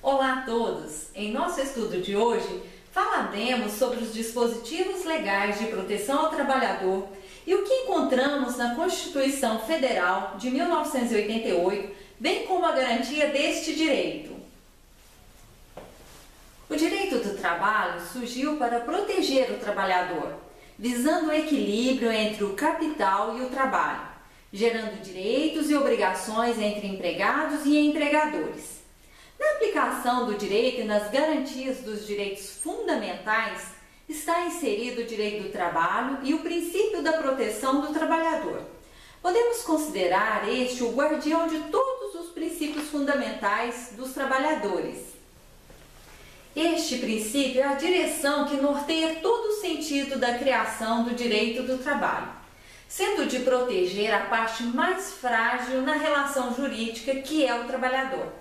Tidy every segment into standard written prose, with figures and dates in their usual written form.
Olá a todos! Em nosso estudo de hoje, falaremos sobre os dispositivos legais de proteção ao trabalhador e o que encontramos na Constituição Federal de 1988, bem como a garantia deste direito. O direito do trabalho surgiu para proteger o trabalhador, visando o equilíbrio entre o capital e o trabalho, gerando direitos e obrigações entre empregados e empregadores. Na aplicação do direito e nas garantias dos direitos fundamentais, está inserido o direito do trabalho e o princípio da proteção do trabalhador. Podemos considerar este o guardião de todos os princípios fundamentais dos trabalhadores. Este princípio é a direção que norteia todo o sentido da criação do direito do trabalho, sendo de proteger a parte mais frágil na relação jurídica, que é o trabalhador.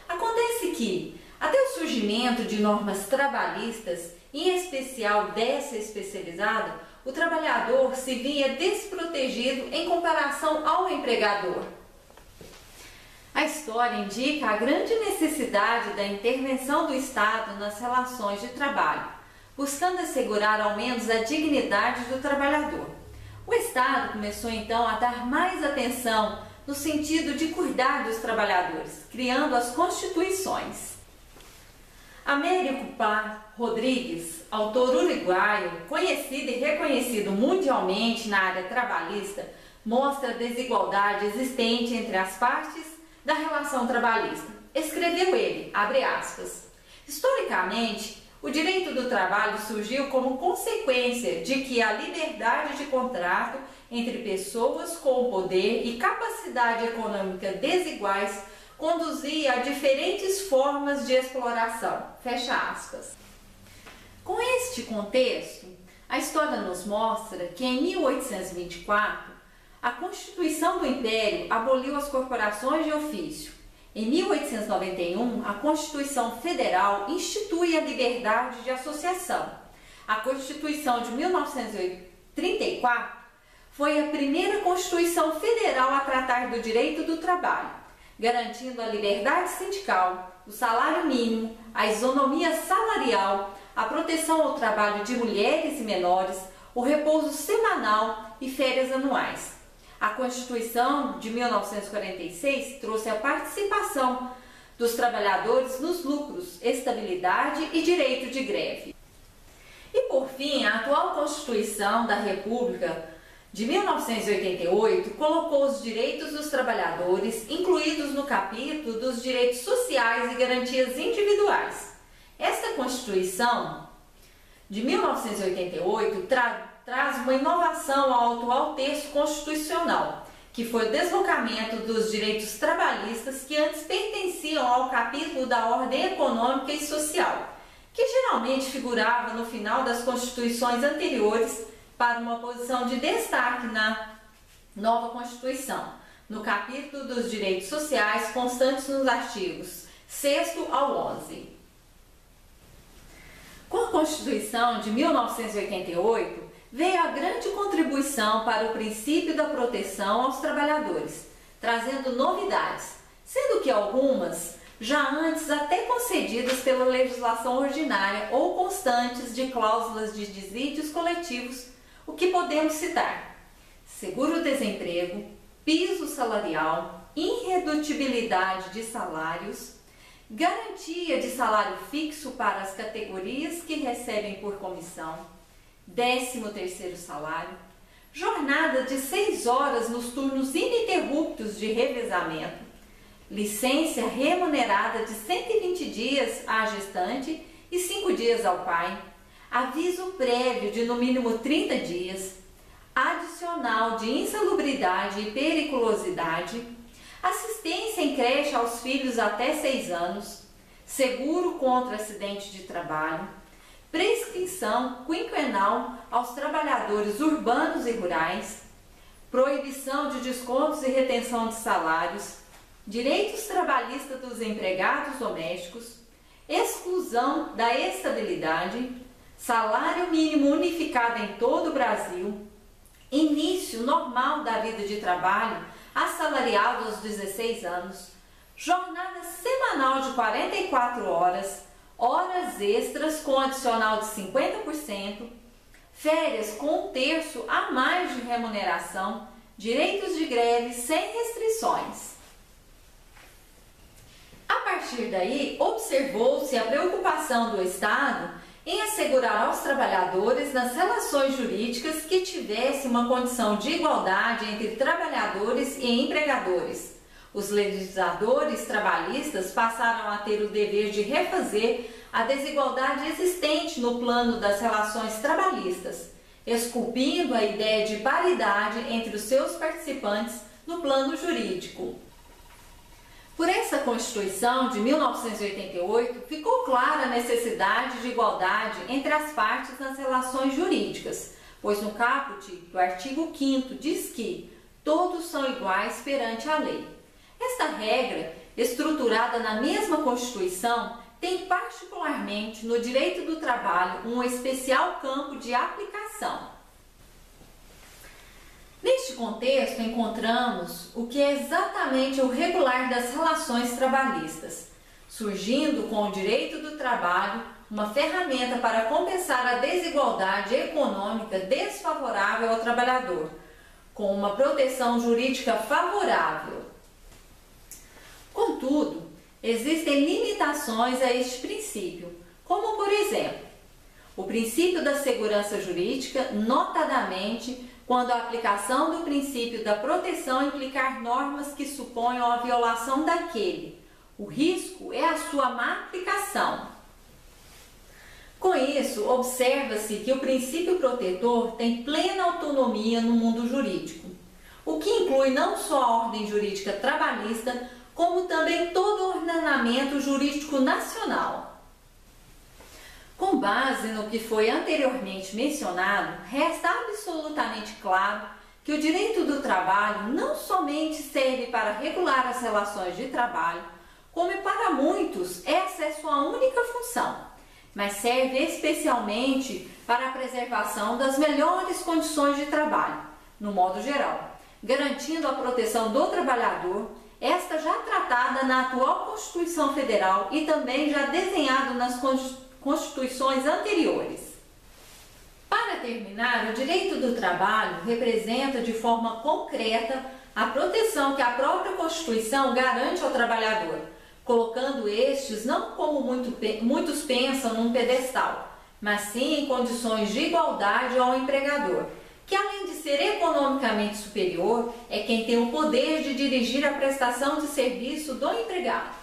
Acontece que, até o surgimento de normas trabalhistas, em especial dessa especializada, o trabalhador se via desprotegido em comparação ao empregador. A história indica a grande necessidade da intervenção do Estado nas relações de trabalho, buscando assegurar ao menos a dignidade do trabalhador. O Estado começou então a dar mais atenção no sentido de cuidar dos trabalhadores, criando as constituições. Américo Pá Rodrigues, autor uruguaio, conhecido e reconhecido mundialmente na área trabalhista, mostra a desigualdade existente entre as partes da relação trabalhista. Escreveu ele, abre aspas, historicamente, o direito do trabalho surgiu como consequência de que a liberdade de contrato entre pessoas com poder e capacidade econômica desiguais conduzia a diferentes formas de exploração. Fecha aspas. Com este contexto, a história nos mostra que em 1824, a Constituição do Império aboliu as corporações de ofício. Em 1891, a Constituição Federal institui a liberdade de associação. A Constituição de 1934 foi a primeira Constituição Federal a tratar do direito do trabalho, garantindo a liberdade sindical, o salário mínimo, a isonomia salarial, a proteção ao trabalho de mulheres e menores, o repouso semanal e férias anuais. A Constituição de 1946 trouxe a participação dos trabalhadores nos lucros, estabilidade e direito de greve. E por fim, a atual Constituição da República de 1988 colocou os direitos dos trabalhadores incluídos no capítulo dos direitos sociais e garantias individuais. Esta Constituição de 1988 traz uma inovação ao atual texto constitucional, que foi o deslocamento dos direitos trabalhistas que antes pertenciam ao capítulo da ordem econômica e social, que geralmente figurava no final das constituições anteriores para uma posição de destaque na nova Constituição, no capítulo dos direitos sociais constantes nos artigos 6º ao 11. Com a Constituição de 1988, veio a grande contribuição para o princípio da proteção aos trabalhadores, trazendo novidades, sendo que algumas já antes até concedidas pela legislação ordinária ou constantes de cláusulas de dissídios coletivos, o que podemos citar: seguro-desemprego, piso salarial, irredutibilidade de salários, garantia de salário fixo para as categorias que recebem por comissão, 13º salário, jornada de 6 horas nos turnos ininterruptos de revezamento, licença remunerada de 120 dias à gestante e 5 dias ao pai, aviso prévio de no mínimo 30 dias, adicional de insalubridade e periculosidade, assistência em creche aos filhos até 6 anos, seguro contra acidente de trabalho, prescrição quinquenal aos trabalhadores urbanos e rurais, proibição de descontos e retenção de salários, direitos trabalhistas dos empregados domésticos, exclusão da estabilidade, salário mínimo unificado em todo o Brasil, início normal da vida de trabalho assalariado aos 16 anos, jornada semanal de 44 horas, horas extras com adicional de 50%, férias com 1/3 a mais de remuneração, direitos de greve sem restrições. A partir daí, observou-se a preocupação do Estado em assegurar aos trabalhadores nas relações jurídicas que tivesse uma condição de igualdade entre trabalhadores e empregadores. Os legisladores trabalhistas passaram a ter o dever de refazer a desigualdade existente no plano das relações trabalhistas, esculpindo a ideia de paridade entre os seus participantes no plano jurídico. Por essa Constituição de 1988, ficou clara a necessidade de igualdade entre as partes nas relações jurídicas, pois no caput do artigo 5º diz que todos são iguais perante a lei. Esta regra, estruturada na mesma Constituição, tem particularmente no direito do trabalho um especial campo de aplicação. Neste contexto, encontramos o que é exatamente o regular das relações trabalhistas, surgindo com o direito do trabalho uma ferramenta para compensar a desigualdade econômica desfavorável ao trabalhador, com uma proteção jurídica favorável. Contudo, existem limitações a este princípio, como, por exemplo, o princípio da segurança jurídica, notadamente quando a aplicação do princípio da proteção implicar normas que suponham a violação daquele. O risco é a sua má aplicação. Com isso, observa-se que o princípio protetor tem plena autonomia no mundo jurídico, o que inclui não só a ordem jurídica trabalhista, como também todo o ordenamento jurídico nacional. Com base no que foi anteriormente mencionado, resta absolutamente claro que o direito do trabalho não somente serve para regular as relações de trabalho, como para muitos essa é sua única função, mas serve especialmente para a preservação das melhores condições de trabalho, no modo geral, garantindo a proteção do trabalhador, esta já tratada na atual Constituição Federal e também já desenhado nas constituições anteriores. Para terminar, o direito do trabalho representa de forma concreta a proteção que a própria Constituição garante ao trabalhador, colocando estes não como muitos pensam num pedestal, mas sim em condições de igualdade ao empregador, que além de ser economicamente superior, é quem tem o poder de dirigir a prestação de serviço do empregado.